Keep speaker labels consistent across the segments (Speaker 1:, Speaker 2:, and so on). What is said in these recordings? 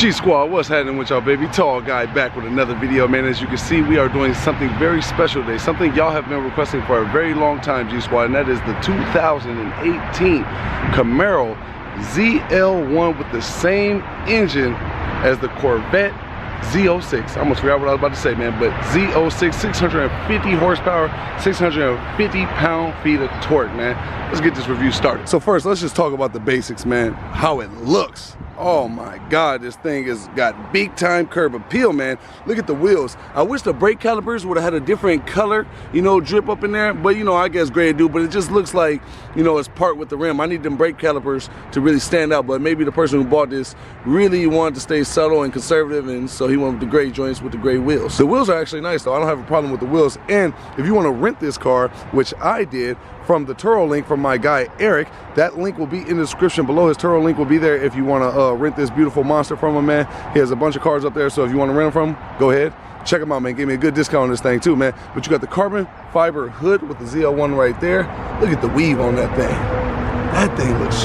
Speaker 1: G-Squad, what's happening with y'all, baby? Tall guy back with another video, man. As you can see, we are doing something very special today, something y'all have been requesting for a very long time, G-Squad, and that is the 2018 Camaro ZL1 with the same engine as the Corvette Z06. I almost forgot what I was about to say, man, but Z06, 650 horsepower, 650 pound-feet of torque, man. Let's get this review started. So first, let's just talk about the basics, man. How it looks. Oh my God, this thing has got big time curb appeal, man. Look at the wheels. I wish the brake calipers would have had a different color, you know, drip up in there, but you know, I guess gray do, but it just looks like, you know, it's part with the rim. I need them brake calipers to really stand out, but maybe the person who bought this really wanted to stay subtle and conservative, and so he went with the gray joints with the gray wheels. The wheels are actually nice though. I don't have a problem with the wheels, and if you want to rent this car, which I did, from the Turo link from my guy Eric, that link will be in the description below. His Turo link will be there if you want to rent this beautiful monster from him, man. He has a bunch of cars up there, so if you want to rent them from him, go ahead, check him out, man. Give me a good discount on this thing too, man. But you got the carbon fiber hood with the ZL1 right there. Look at the weave on that thing. That thing looks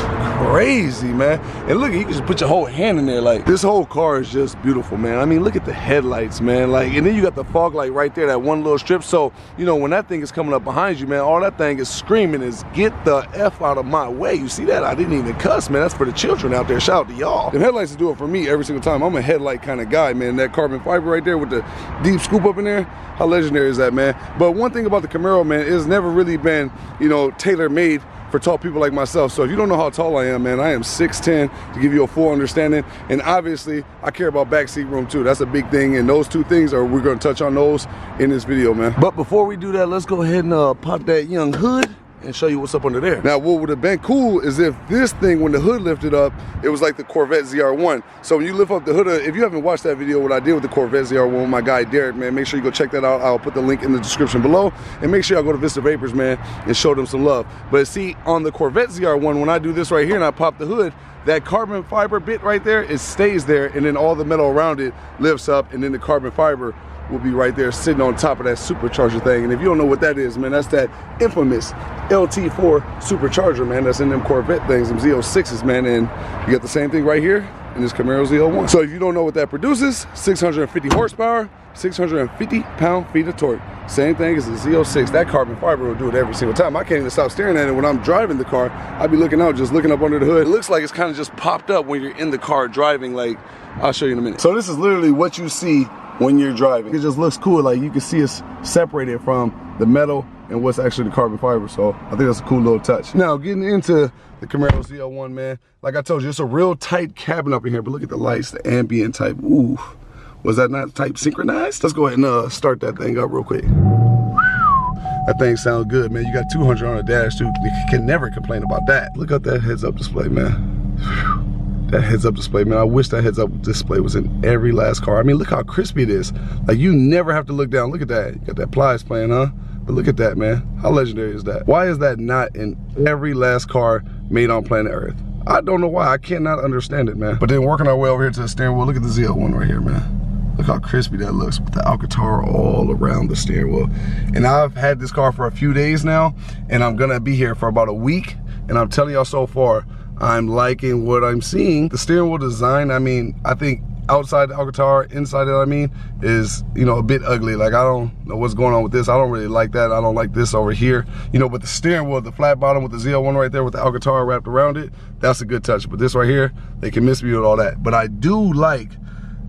Speaker 1: crazy, man. And look, you can just put your whole hand in there. Like, this whole car is just beautiful, man. I mean, look at the headlights, man. Like, and then you got the fog light right there, that one little strip. So, you know, when that thing is coming up behind you, man, all that thing is screaming is, get the F out of my way. You see that? I didn't even cuss, man. That's for the children out there. Shout out to y'all. The headlights do it for me every single time. I'm a headlight kind of guy, man. That carbon fiber right there with the deep scoop up in there, how legendary is that, man? But one thing about the Camaro, man, it's never really been, you know, tailor-made for tall people like myself. So if you don't know how tall I am, man, I am 6'10", to give you a full understanding. And obviously, I care about backseat room too. That's a big thing, and those two things we're gonna touch on those in this video, man. But before we do that, let's go ahead and pop that young hood and show you what's up under there. Now, what would have been cool is if this thing, when the hood lifted up, it was like the Corvette ZR1. So when you lift up the hood, if you haven't watched that video, what I did with the Corvette ZR1 with my guy Derek, man, make sure you go check that out. I'll put the link in the description below. And make sure y'all go to Vista Vapors, man, and show them some love. But see, on the Corvette ZR1, when I do this right here and I pop the hood, that carbon fiber bit right there, it stays there, and then all the metal around it lifts up, and then the carbon fiber will be right there sitting on top of that supercharger thing. And if you don't know what that is, man, that's that infamous LT4 supercharger, man, that's in them Corvette things, them Z06s, man. And you got the same thing right here in this Camaro ZL1. So if you don't know what that produces, 650 horsepower, 650 pound-feet of torque. Same thing as the Z06. That carbon fiber will do it every single time. I can't even stop staring at it when I'm driving the car. I be looking out, just looking up under the hood. It looks like it's kind of just popped up when you're in the car driving. Like, I'll show you in a minute. So this is literally what you see when you're driving. It just looks cool. Like, you can see it's separated from the metal and what's actually the carbon fiber. So I think that's a cool little touch. Now, getting into the Camaro ZL1, man, like I told you, it's a real tight cabin up in here, but look at the lights, the ambient type. Ooh, was that not type synchronized? Let's go ahead and start that thing up real quick. That thing sounds good, man. You got 200 on the dash too. You can never complain about that. Look at that heads-up display, man. That heads-up display, man. I wish that heads-up display was in every last car. I mean, look how crispy it is. Like, you never have to look down. Look at that. You got that plies playing, huh? But look at that, man. How legendary is that? Why is that not in every last car made on planet Earth? I don't know why. I cannot understand it, man. But then working our way over here to the steering wheel, look at the ZL1 right here, man. Look how crispy that looks with the Alcantara all around the steering wheel. And I've had this car for a few days now, and I'm gonna be here for about a week. And I'm telling y'all, so far, I'm liking what I'm seeing. The steering wheel design, I mean, I think outside the Alcantara, inside it, I mean, is, you know, a bit ugly. Like, I don't know what's going on with this. I don't really like that. I don't like this over here. You know, but the steering wheel, the flat bottom with the ZL1 right there with the Alcantara wrapped around it, that's a good touch. But this right here, they can miss me with all that. But I do like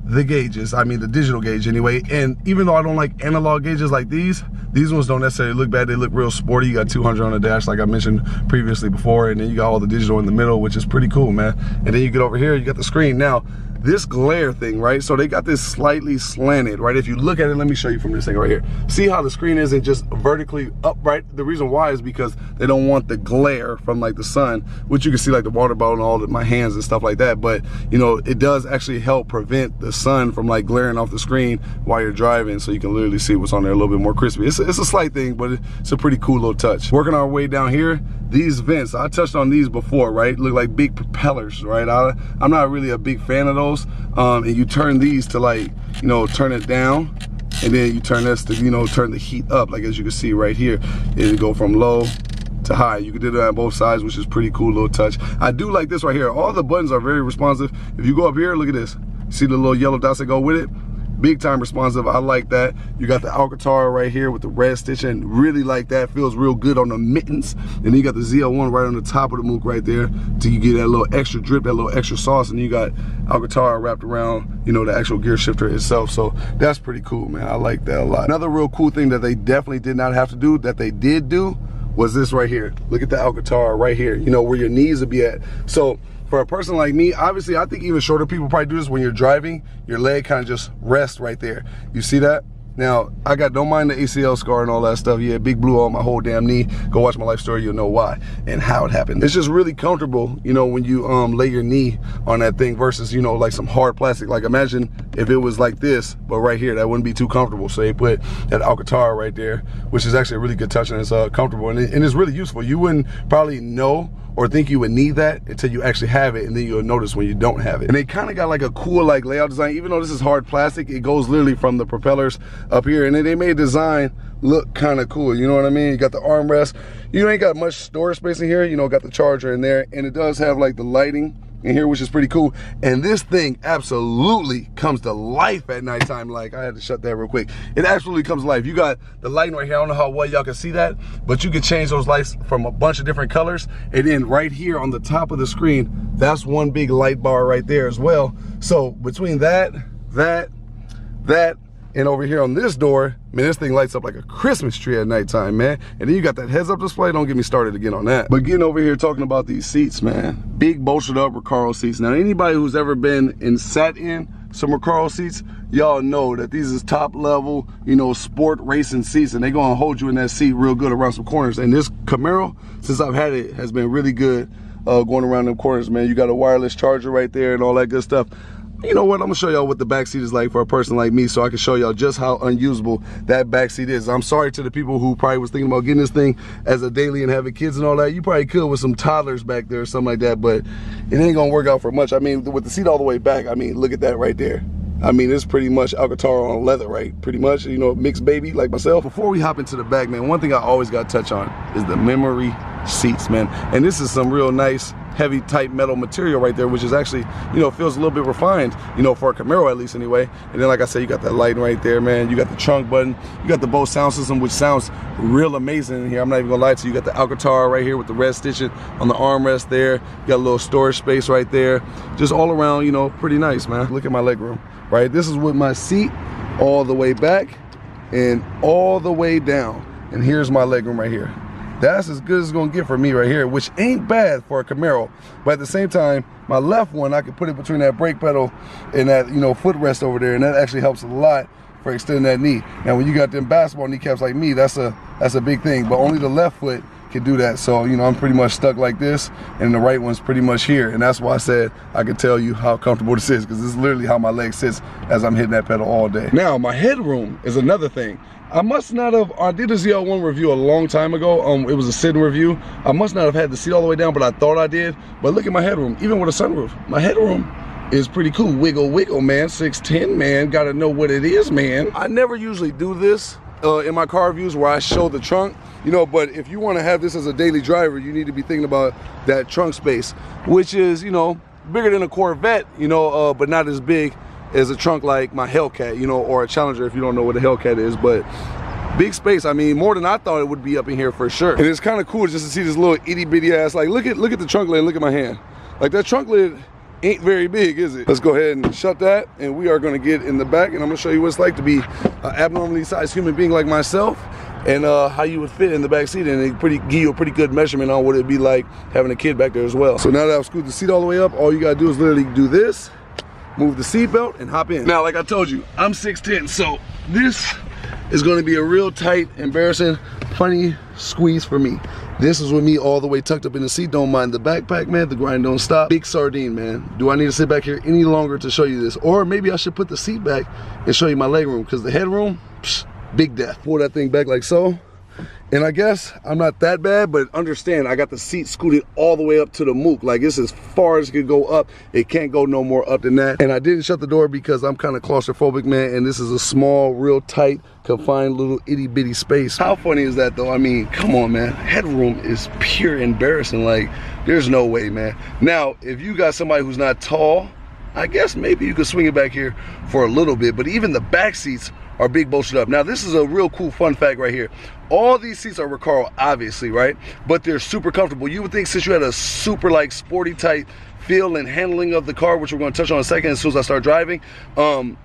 Speaker 1: the gauges, I mean the digital gauge anyway. And even though I don't like analog gauges like these ones don't necessarily look bad. They look real sporty. You got 200 on the dash like I mentioned previously before, and then you got all the digital in the middle, which is pretty cool, man. And then you get over here, you got the screen. Now, this glare thing, right? So they got this slightly slanted, right? If you look at it, let me show you from this thing right here. See how the screen isn't just vertically upright? The reason why is because they don't want the glare from like the sun, which you can see like the water bottle and all of my hands and stuff like that. But you know, it does actually help prevent the sun from like glaring off the screen while you're driving, so you can literally see what's on there a little bit more crispy. It's a slight thing, but it's a pretty cool little touch. Working our way down here, these vents, I touched on these before, right? Look like big propellers, right? I'm not really a big fan of those. And you turn these to, like, you know, turn it down, and then you turn this to, you know, turn the heat up, like as you can see right here. It'll go from low to high. You can do that on both sides, which is pretty cool little touch. I do like this right here. All the buttons are very responsive. If you go up here, look at this. See the little yellow dots that go with it? Big time responsive, I like that. You got the Alcantara right here with the red stitching, really like that, feels real good on the mittens. And then you got the ZL1 right on the top of the mook right there, till you get that little extra drip, that little extra sauce, and you got Alcantara wrapped around, you know, the actual gear shifter itself. So that's pretty cool, man, I like that a lot. Another real cool thing that they definitely did not have to do, that they did do, was this right here. Look at the Alcantara right here, you know, where your knees would be at. So for a person like me, obviously, I think even shorter people probably do this when you're driving, your leg kind of just rests right there. You see that? Now, don't mind the ACL scar and all that stuff. Yeah, big blue on my whole damn knee. Go watch my life story, you'll know why and how it happened. It's just really comfortable, you know, when you lay your knee on that thing versus, you know, like some hard plastic. Like imagine if it was like this, but right here, that wouldn't be too comfortable. So they put that Alcantara right there, which is actually a really good touch, and it's comfortable, and it's really useful. You wouldn't probably know or think you would need that until you actually have it, and then you'll notice when you don't have it. And they kind of got like a cool like layout design. Even though this is hard plastic, it goes literally from the propellers up here, and then they made design look kind of cool, you know what I mean? You got the armrest, you ain't got much storage space in here, you know, got the charger in there, and it does have like the lighting in here, which is pretty cool. And this thing absolutely comes to life at nighttime. Like, I had to shut that real quick. It absolutely comes to life. You got the lighting right here. I don't know how well y'all can see that, but you can change those lights from a bunch of different colors. And then right here on the top of the screen, that's one big light bar right there as well. So between that, and over here on this door, man, this thing lights up like a Christmas tree at nighttime, man. And then you got that heads-up display. Don't get me started again on that. But getting over here talking about these seats, man. Big bolstered up Recaro seats. Now, anybody who's ever been and sat in some Recaro seats, y'all know that these is top level, you know, sport racing seats, and they gonna hold you in that seat real good around some corners. And this Camaro, since I've had it, has been really good going around them corners, man. You got a wireless charger right there and all that good stuff. You know what, I'm gonna show y'all what the back seat is like for a person like me, so I can show y'all just how unusable that back seat is. I'm sorry to the people who probably was thinking about getting this thing as a daily and having kids and all that. You probably could with some toddlers back there or something like that, but it ain't gonna work out for much. I mean, with the seat all the way back, I mean, look at that right there. I mean, it's pretty much Alcantara on leather, right? Pretty much, you know, mixed baby like myself. Before we hop into the back, man, one thing I always gotta touch on is the memory seats, man. And this is some real nice, heavy, tight metal material right there, which is actually, you know, feels a little bit refined, you know, for a Camaro at least anyway. And then, like I said, you got that lighting right there, man. You got the trunk button. You got the Bose sound system, which sounds real amazing in here. I'm not even gonna lie to you. You got the Alcantara right here with the red stitching on the armrest there. You got a little storage space right there. Just all around, you know, pretty nice, man. Look at my legroom, right? This is with my seat all the way back and all the way down. And here's my legroom right here. That's as good as it's gonna get for me right here, which ain't bad for a Camaro. But at the same time, my left one, I can put it between that brake pedal and that, you know, footrest over there, and that actually helps a lot for extending that knee. Now, when you got them basketball kneecaps like me, that's a big thing, but only the left foot can do that. So, you know, I'm pretty much stuck like this, and the right one's pretty much here. And that's why I said I could tell you how comfortable this is, because this is literally how my leg sits as I'm hitting that pedal all day. Now, my headroom is another thing. I must not have, I did a ZL1 review a long time ago. It was a sitting review. I must not have had the seat all the way down, but I thought I did. But look at my headroom, even with a sunroof. My headroom is pretty cool. Wiggle, wiggle, man. 6'10", man. Gotta know what it is, man. I never usually do this in my car reviews where I show the trunk, you know, but if you want to have this as a daily driver, you need to be thinking about that trunk space, which is, you know, bigger than a Corvette, you know, but not as big as a trunk like my Hellcat, you know, or a Challenger if you don't know what a Hellcat is. But big space. I mean, more than I thought it would be up in here for sure. And it's kind of cool just to see this little itty bitty ass, like look at the trunk lid, look at my hand. Like that trunk lid ain't very big, is it? Let's go ahead and shut that, and we are gonna get in the back, and I'm gonna show you what it's like to be an abnormally sized human being like myself, and how you would fit in the back seat, and it give you a pretty good measurement on what it'd be like having a kid back there as well. So now that I've screwed the seat all the way up, all you gotta do is literally do this, move the seat belt, and hop in. Now, like I told you, I'm 6'10", so this is gonna be a real tight, embarrassing, funny squeeze for me. This is with me all the way tucked up in the seat. Don't mind the backpack, man. The grind don't stop. Big sardine, man. Do I need to sit back here any longer to show you this? Or maybe I should put the seat back and show you my legroom, because the headroom, psh, big death. Pull that thing back like so. And I guess I'm not that bad, but understand I got the seat scooted all the way up to the mook. Like, it's as far as it could go up. It can't go no more up than that. And I didn't shut the door because I'm kind of claustrophobic, man. And this is a small, real tight, confined little itty bitty space. How funny is that though? I mean, come on, man. Headroom is pure embarrassing. Like, there's no way, man. Now, if you got somebody who's not tall I guess maybe you could swing it back here for a little bit, but even the back seats are big bolstered up. Now this is a real cool fun fact right here. All these seats are Recaro, obviously, right? But they're super comfortable. You would think since you had a super like sporty type feel and handling of the car, which we're going to touch on in a second as soon as I start driving,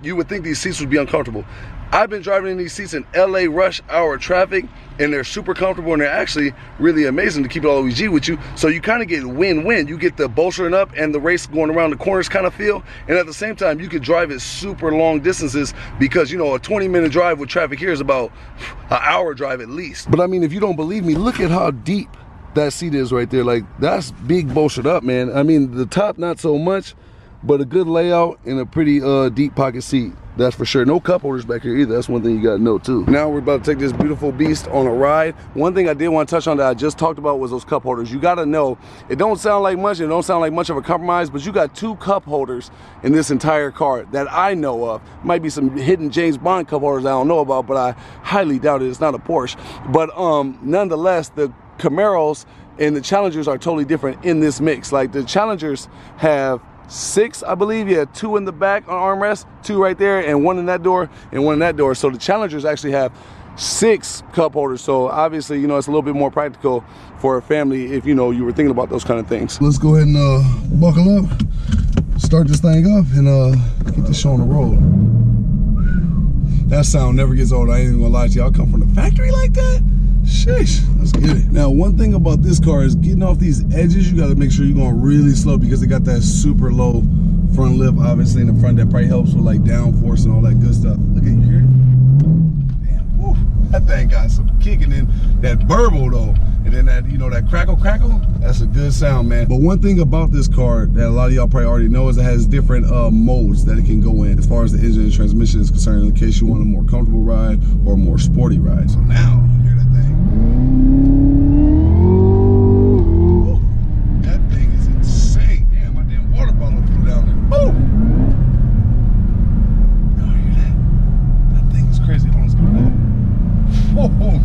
Speaker 1: you would think these seats would be uncomfortable. I've been driving in these seats in LA rush hour traffic, and they're super comfortable, and they're actually really amazing, to keep it all OEG with you. So you kind of get win-win. You get the bolstering up and the race going around the corners kind of feel, and at the same time you could drive it super long distances, because you know a 20-minute drive with traffic here is about an hour drive at least. But I mean, if you don't believe me, look at how deep that seat is right there. Like, that's big bolstered up, man. I mean, the top not so much, but a good layout and a pretty deep pocket seat, that's for sure. No cup holders back here either. That's one thing you gotta know too. Now we're about to take this beautiful beast on a ride. One thing I did want to touch on that I just talked about was those cup holders. You gotta know, it don't sound like much, it don't sound like much of a compromise, but you got 2 cup holders in this entire car that I know of. Might be some hidden James Bond cup holders I don't know about, but I highly doubt it. It's not a Porsche. But nonetheless, the Camaros and the Challengers are totally different in this mix. Like, the Challengers have 6, I believe, yeah, 2 in the back on armrest, 2 right there, and 1 in that door, and 1 in that door. So the Challengers actually have 6 cup holders. So obviously, you know, it's a little bit more practical for a family if, you know, you were thinking about those kind of things. Let's go ahead and buckle up, start this thing up, and get this show on the road. That sound never gets old. I ain't even gonna lie to you. I'll come from the factory like that. Sheesh, let's get it. Now, one thing about this car is getting off these edges, you gotta make sure you're going really slow, because it got that super low front lip, obviously, in the front. That probably helps with like downforce and all that good stuff. Look at you here. Damn, woo, that thing got some kicking in. That burble though, and then that, you know, that crackle, that's a good sound, man. But one thing about this car that a lot of y'all probably already know is it has different modes that it can go in as far as the engine and transmission is concerned, in case you want a more comfortable ride or a more sporty ride. So now, you hear that thing. Whoa, that thing is insane. Damn, my damn water bottle flew down there. Oh! Y'all hear that? That thing is crazy. Hold on, let's go back. Whoa,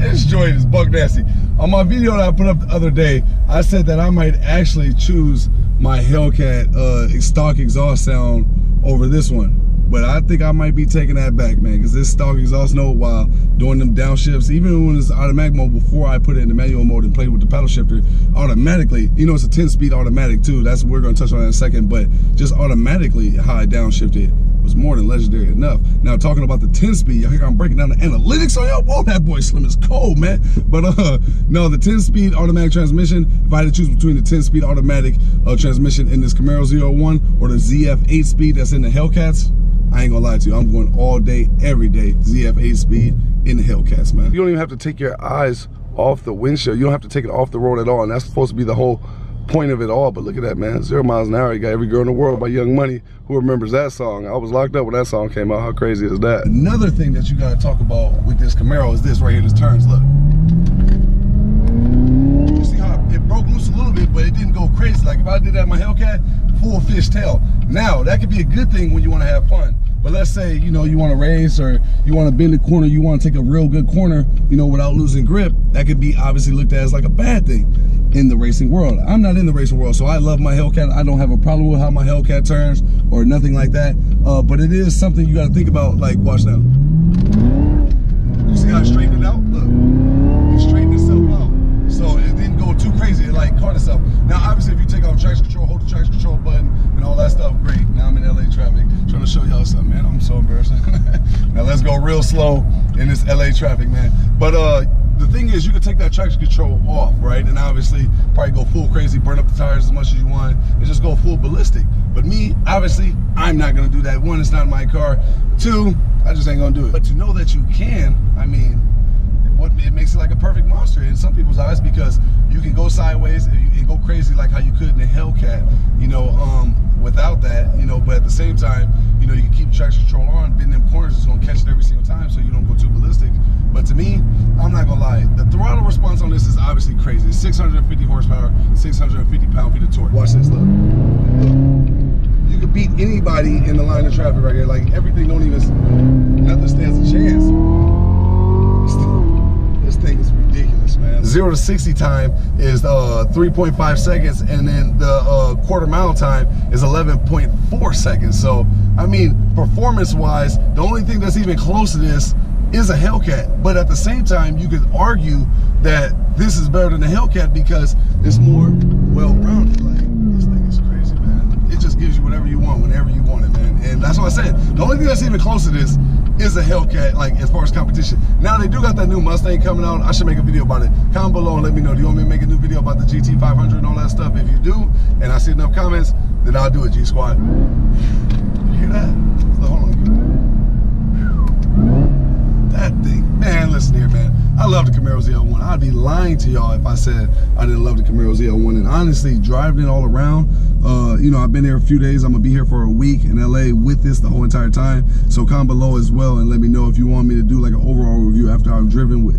Speaker 1: this joint is buck nasty. On my video that I put up the other day, I said that I might actually choose my Hellcat stock exhaust sound over this one. But I think I might be taking that back, man, because this stock exhaust note, while doing them downshifts, even when it's automatic mode, before I put it in the manual mode and played with the paddle shifter, automatically, you know, it's a 10-speed automatic too. That's what we're going to touch on in a second. But just automatically how I downshifted was more than legendary enough. Now, talking about the 10-speed, I think I'm breaking down the analytics on y'all. Whoa, that boy slim is cold, man. But no, the 10-speed automatic transmission, if I had to choose between the 10-speed automatic transmission in this Camaro ZL1 or the ZF 8-speed that's in the Hellcats, I ain't gonna lie to you, I'm going all day, every day, ZF 8-speed in the Hellcats, man. You don't even have to take your eyes off the windshield. You don't have to take it off the road at all, and that's supposed to be the whole point of it all. But look at that, man, 0 miles an hour. You got Every Girl in the World by Young Money. Who remembers that song? I was locked up when that song came out. How crazy is that? Another thing that you gotta talk about with this Camaro is this right here, this turns, look. You see how it broke loose a little bit, but it didn't go crazy. Like if I did that in my Hellcat, full fishtail. Now, that could be a good thing when you wanna have fun. But let's say, you know, you want to race, or you want to bend a corner, you want to take a real good corner, you know, without losing grip. That could be obviously looked at as like a bad thing in the racing world. I'm not in the racing world, so I love my Hellcat. I don't have a problem with how my Hellcat turns or nothing like that. But it is something you got to think about. Like, watch now. You see how it straightened it out? Look, it straightened itself out. So it didn't go too crazy. It like caught itself. Now, obviously, if you take off traction control, hold the traction control button and all that stuff, great. Now I'm in LA traffic, trying to show y'all something, man. I'm so embarrassed. Now let's go real slow in this LA traffic, man. But the thing is, you can take that traction control off, right? And obviously, probably go full crazy, burn up the tires as much as you want, and just go full ballistic. But me, obviously, I'm not gonna do that. 1, it's not my car. 2, I just ain't gonna do it. But to know that you can, I mean, it makes it like a perfect monster in some people's eyes, because you can go sideways and go crazy like how you could in the Hellcat, you know, without that, you know. But at the same time, you know, you can keep traction control on, bend them corners, it's gonna catch it every single time, so you don't go too ballistic. But to me, I'm not gonna lie, the throttle response on this is obviously crazy. It's 650 horsepower, 650 pound-feet of torque. Watch this, look. You could beat anybody in the line of traffic right here. Like, everything don't even, nothing stands a chance. This thing is ridiculous, man. 0 to 60 time is 3.5 seconds, and then the quarter mile time is 11.4 seconds. So I mean, performance wise, the only thing that's even close to this is a Hellcat. But at the same time, you could argue that this is better than the Hellcat because it's more well-rounded. Like, this thing is crazy, man. It just gives you whatever you want whenever you want it, man. And that's what I said. The only thing that's even close to this is a Hellcat, like, as far as competition. Now, they do got that new Mustang coming out. I should make a video about it. Comment below and let me know. Do you want me to make a new video about the GT500 and all that stuff? If you do, and I see enough comments, then I'll do it, G Squad. You hear that? So, hold on. That thing, man, listen here, man. I love the Camaro ZL1. I'd be lying to y'all if I said I didn't love the Camaro ZL1. And honestly, driving it all around, you know, I've been here a few days. I'm gonna be here for a week in LA with this the whole entire time. So comment below as well and let me know if you want me to do like an overall review after I've driven with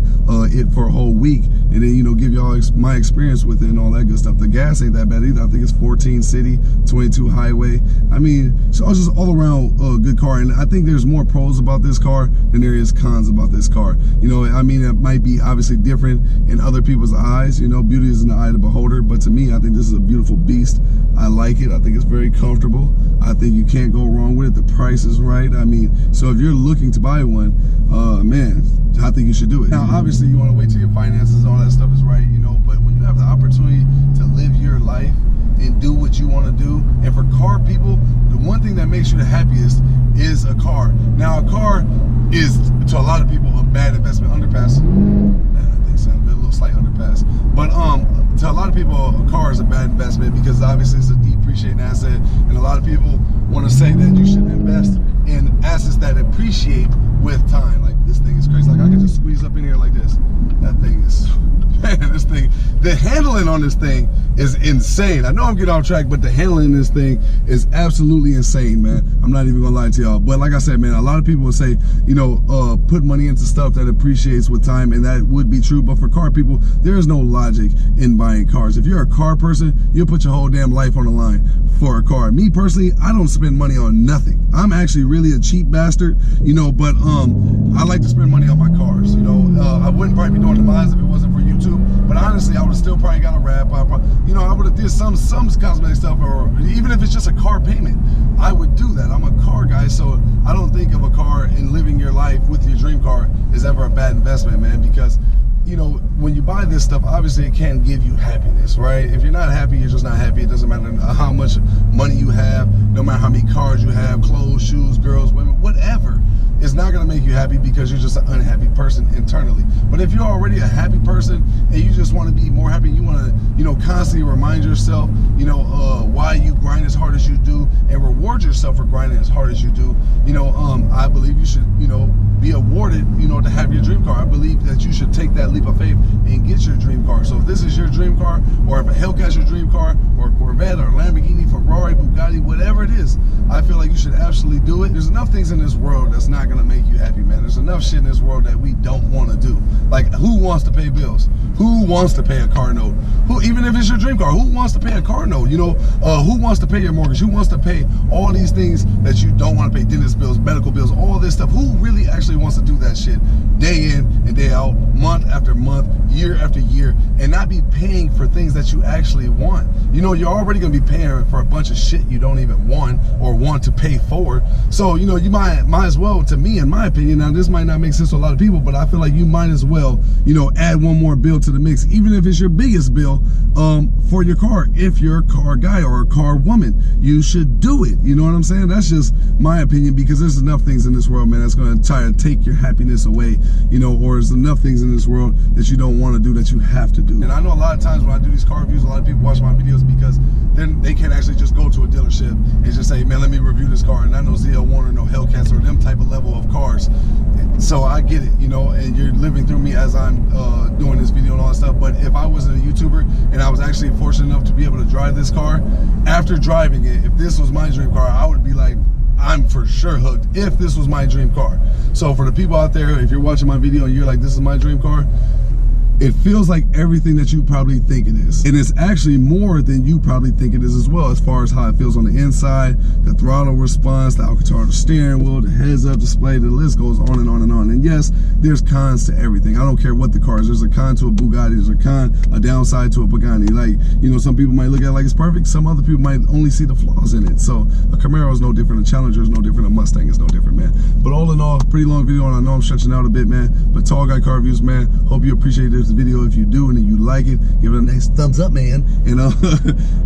Speaker 1: it for a whole week, and then, you know, give y'all my experience with it and all that good stuff. The gas ain't that bad either. I think it's 14 city, 22 highway. I mean, so it's just all around good car. And I think there's more pros about this car than there is cons about this car. You know, I mean, it might be obviously different in other people's eyes. You know, beauty is in the eye of the beholder. But to me, I think this is a beautiful beast. I like it. I think it's very comfortable. I think you can't go wrong with it. The price is right. I mean, so if you're looking to buy one, man, I think you should do it. Now, obviously, you want to wait till your finances and all that stuff is right, you know, but when you have the opportunity to live your life and do what you want to do, and for car people, the one thing that makes you the happiest is a car. Now, a car is, to a lot of people, a bad investment. Underpass. I think sounds good, a little slight underpass. But to a lot of people, a car is a bad investment because obviously it's a depreciating asset, and a lot of people want to say that you should invest in assets that appreciate with time. Like, this thing is crazy. Like, I can just squeeze up in here like this. That thing is, man, this thing, the handling on this thing is insane. I know I'm getting off track, but the handling in this thing is absolutely insane, man. I'm not even gonna lie to y'all. But like I said, man, a lot of people will say, you know, put money into stuff that appreciates with time, and that would be true. But for car people, there is no logic in buying cars. If you're a car person, you'll put your whole damn life on the line for a car. Me personally, I don't spend money on nothing. I'm actually really a cheap bastard, you know, but I like to spend money on my cars, you know. I wouldn't probably be doing the miles if it wasn't for YouTube, but honestly, I would have still probably got a wrap. You know, I would have did some cosmetic stuff, or even if it's just a car payment, I would do that. I'm a car guy, so I don't think of a car and living your life with your dream car is ever a bad investment, man, because, you know, when you buy this stuff, obviously it can give you happiness, right? If you're not happy, you're just not happy. It doesn't matter how much money you have, no matter how many cars you have, clothes, shoes, girls, women, whatever. It's not gonna make you happy because you're just an unhappy person internally. But if you're already a happy person and you just want to be more happy, you want to, you know, constantly remind yourself, you know, why you grind as hard as you do and reward yourself for grinding as hard as you do. You know, I believe you should, you know, be awarded, you know, to have your dream car. I believe that you should take that leap of faith and get your dream car. So if this is your dream car, or if a Hellcat's your dream car, or a Corvette, or a Lamborghini, Ferrari, Bugatti, whatever it is, I feel like you should absolutely do it. There's enough things in this world that's not gonna make you happy, man. There's enough shit in this world that we don't want to do. Like, who wants to pay bills? Who wants to pay a car note? Who, even if it's your dream car, who wants to pay a car note? You know, who wants to pay your mortgage? Who wants to pay all these things that you don't want to pay? Dentist bills, medical bills, all this stuff. Who really actually wants to do that shit day in and day out, month after month, year after year, and not be paying for things that you actually want? You know, you're already going to be paying for a bunch of shit you don't even want or want to pay for. So, you know, you might as well, to me, in my opinion, now this might not make sense to a lot of people, but I feel like you might as well, you know, add one more bill to the mix, even if it's your biggest bill, for your car. If you're a car guy or a car woman, you should do it. You know what I'm saying? That's just my opinion, because there's enough things in this world, man, that's going to try to take your happiness away, you know, or there's enough things in this world that you don't want to do that you have to do. And I know a lot of times when I do these car reviews, a lot of people watch my videos because then they can't actually just go to a dealership and just say, man, let me review this car. And I know ZL1 or no Hellcats or them type of level of cars. So I get it, you know, and you're living through me as I'm doing this video and all that stuff. But if I wasn't a YouTuber and I was actually fortunate enough to be able to drive this car, after driving it, if this was my dream car, I would be like, I'm for sure hooked if this was my dream car. So for the people out there, if you're watching my video and you're like, this is my dream car, it feels like everything that you probably think it is. And it's actually more than you probably think it is as well, as far as how it feels on the inside, the throttle response, the Alcantara steering wheel, the heads-up display, the list goes on and on and on. And yes, there's cons to everything. I don't care what the car is. There's a con to a Bugatti, there's a downside to a Pagani. Like, you know, some people might look at it like it's perfect, some other people might only see the flaws in it. So a Camaro is no different, a Challenger is no different, a Mustang is no different, man. But all in all, pretty long video, and I know I'm stretching out a bit, man. But Tall Guy Car Reviews, man, hope you appreciate this video. If you do and you like it, give it a nice thumbs up, man. And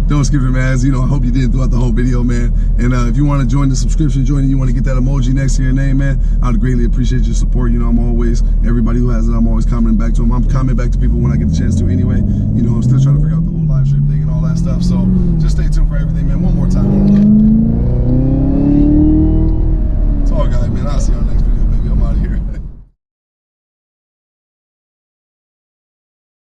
Speaker 1: don't skip it, man. As you know, I hope you did throughout the whole video, man. And if you want to join the subscription, you want to get that emoji next to your name, man, I'd greatly appreciate your support. You know, I'm always, everybody who has it, I'm always commenting back to them. I'm commenting back to people when I get the chance to anyway. You know, I'm still trying to figure out the whole live stream thing and all that stuff. So just stay tuned for everything, man. One more time.